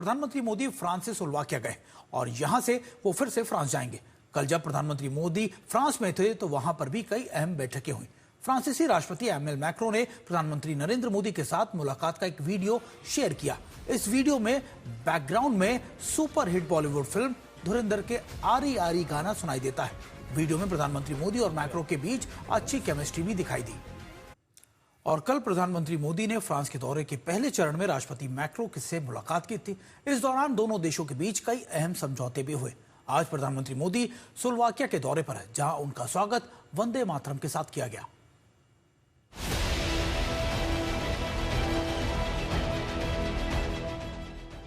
प्रधानमंत्री मोदी फ्रांस से स्लोवाकिया गए और यहां से वो फिर से फ्रांस जाएंगे। कल जब प्रधानमंत्री मोदी फ्रांस में थे तो वहां पर भी कई अहम बैठकें हुई। फ्रांसीसी राष्ट्रपति एमेनुएल मैक्रों ने प्रधानमंत्री नरेंद्र मोदी के साथ मुलाकात का एक वीडियो शेयर किया। इस वीडियो में बैकग्राउंड में सुपरहिट बॉलीवुड फिल्म धुरंधर के आरी आरी गाना सुनाई देता है। वीडियो में प्रधानमंत्री मोदी और मैक्रो के बीच अच्छी केमिस्ट्री भी दिखाई दी। और कल प्रधानमंत्री मोदी ने फ्रांस के दौरे के पहले चरण में राष्ट्रपति मैक्रो से मुलाकात की थी। इस दौरान दोनों देशों के बीच कई अहम समझौते भी हुए। आज प्रधानमंत्री मोदी स्लोवाकिया के दौरे पर है, जहां उनका स्वागत वंदे मातरम के साथ किया गया।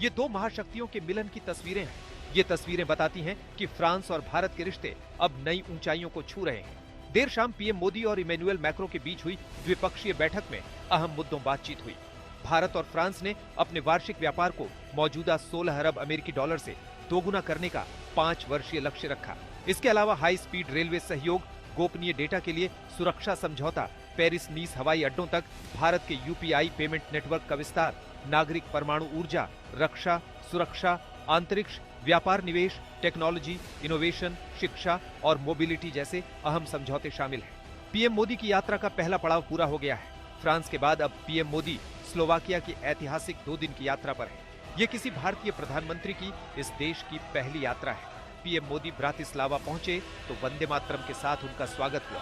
ये दो महाशक्तियों के मिलन की तस्वीरें हैं। ये तस्वीरें बताती हैं कि फ्रांस और भारत के रिश्ते अब नई ऊंचाइयों को छू रहे हैं। देर शाम पीएम मोदी और इमैनुएल मैक्रों के बीच हुई द्विपक्षीय बैठक में अहम मुद्दों बातचीत हुई। भारत और फ्रांस ने अपने वार्षिक व्यापार को मौजूदा 16 अरब अमेरिकी डॉलर से दोगुना करने का 5 वर्षीय लक्ष्य रखा। इसके अलावा हाई स्पीड रेलवे सहयोग, गोपनीय डेटा के लिए सुरक्षा समझौता, पेरिस नीस हवाई अड्डों तक भारत के यूपीआई पेमेंट नेटवर्क का विस्तार, नागरिक परमाणु ऊर्जा, रक्षा, सुरक्षा, अंतरिक्ष, व्यापार, निवेश, टेक्नोलॉजी, इनोवेशन, शिक्षा और मोबिलिटी जैसे अहम समझौते शामिल हैं। पीएम मोदी की यात्रा का पहला पड़ाव पूरा हो गया है। फ्रांस के बाद अब पीएम मोदी स्लोवाकिया की ऐतिहासिक 2 दिन की यात्रा पर है। ये किसी भारतीय प्रधानमंत्री की इस देश की पहली यात्रा है। पीएम मोदी ब्रातिस्लावा पहुंचे तो वंदे मातरम के साथ उनका स्वागत हुआ।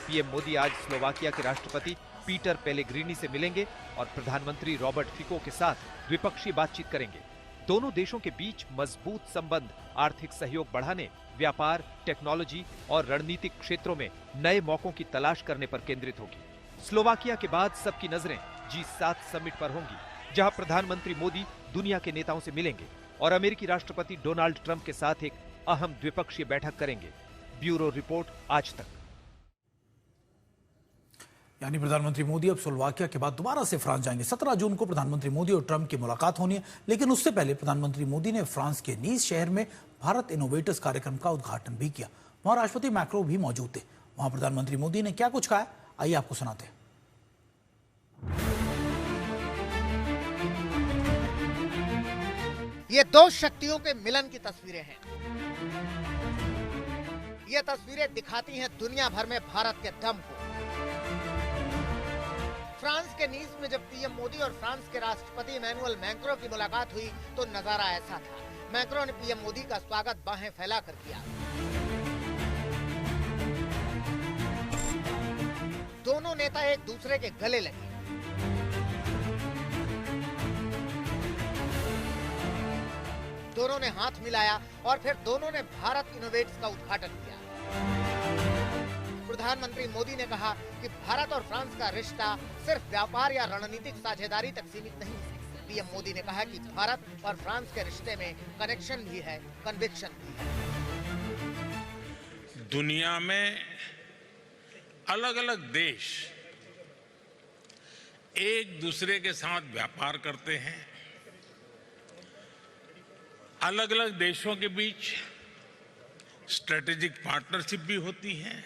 पीएम मोदी आज स्लोवाकिया के राष्ट्रपति पीटर पेलेग्रिनी से मिलेंगे और प्रधानमंत्री रॉबर्ट फिको के साथ द्विपक्षीय बातचीत करेंगे। दोनों देशों के बीच मजबूत संबंध आर्थिक सहयोग बढ़ाने, व्यापार, टेक्नोलॉजी और रणनीतिक क्षेत्रों में नए मौकों की तलाश करने पर केंद्रित होगी। स्लोवाकिया के बाद सबकी नजरें G7 समिट पर होंगी, जहां प्रधानमंत्री मोदी दुनिया के नेताओं से मिलेंगे और अमेरिकी राष्ट्रपति डोनाल्ड ट्रंप के साथ एक अहम द्विपक्षीय बैठक करेंगे। ब्यूरो रिपोर्ट, आज तक। यानी प्रधानमंत्री मोदी अब स्लोवाकिया के बाद दोबारा से फ्रांस जाएंगे। 17 जून को प्रधानमंत्री मोदी और ट्रंप की मुलाकात होनी है, लेकिन उससे पहले प्रधानमंत्री मोदी ने फ्रांस के नीस शहर में भारत इनोवेटर्स कार्यक्रम का उद्घाटन भी किया। वहां राष्ट्रपति मैक्रो भी मौजूद थे। वहां प्रधानमंत्री मोदी ने क्या कुछ कहा, आइए आपको सुनाते हैं। ये दो शक्तियों के मिलन की तस्वीरें हैं। ये तस्वीरें दिखाती हैं दुनिया भर में भारत के दम को। फ्रांस के नीस में जब पीएम मोदी और फ्रांस के राष्ट्रपति एमेनुएल मैक्रों की मुलाकात हुई तो नजारा ऐसा था। मैक्रों ने पीएम मोदी का स्वागत बाहें फैलाकर किया। दोनों नेता एक दूसरे के गले लगे। दोनों ने हाथ मिलाया और फिर दोनों ने भारत इनोवेट्स का उद्घाटन किया। प्रधानमंत्री मोदी ने कहा कि भारत और फ्रांस का रिश्ता सिर्फ व्यापार या रणनीतिक साझेदारी तक सीमित नहीं है। पीएम मोदी ने कहा कि भारत और फ्रांस के रिश्ते में कनेक्शन भी है, कन्विक्शन भी है। दुनिया में अलग अलग देश एक दूसरे के साथ व्यापार करते हैं। अलग अलग देशों के बीच स्ट्रेटेजिक पार्टनरशिप भी होती है,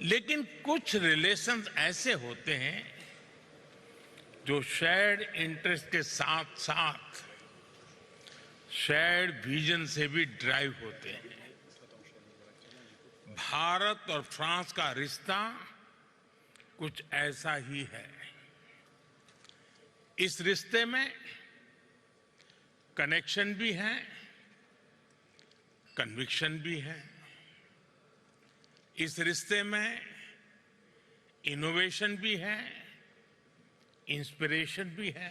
लेकिन कुछ रिलेशंस ऐसे होते हैं जो शेयर्ड इंटरेस्ट के साथ साथ शेयर्ड विजन से भी ड्राइव होते हैं। भारत और फ्रांस का रिश्ता कुछ ऐसा ही है। इस रिश्ते में कनेक्शन भी है, कन्विक्शन भी है। इस रिश्ते में इनोवेशन भी है, इंस्पिरेशन भी है।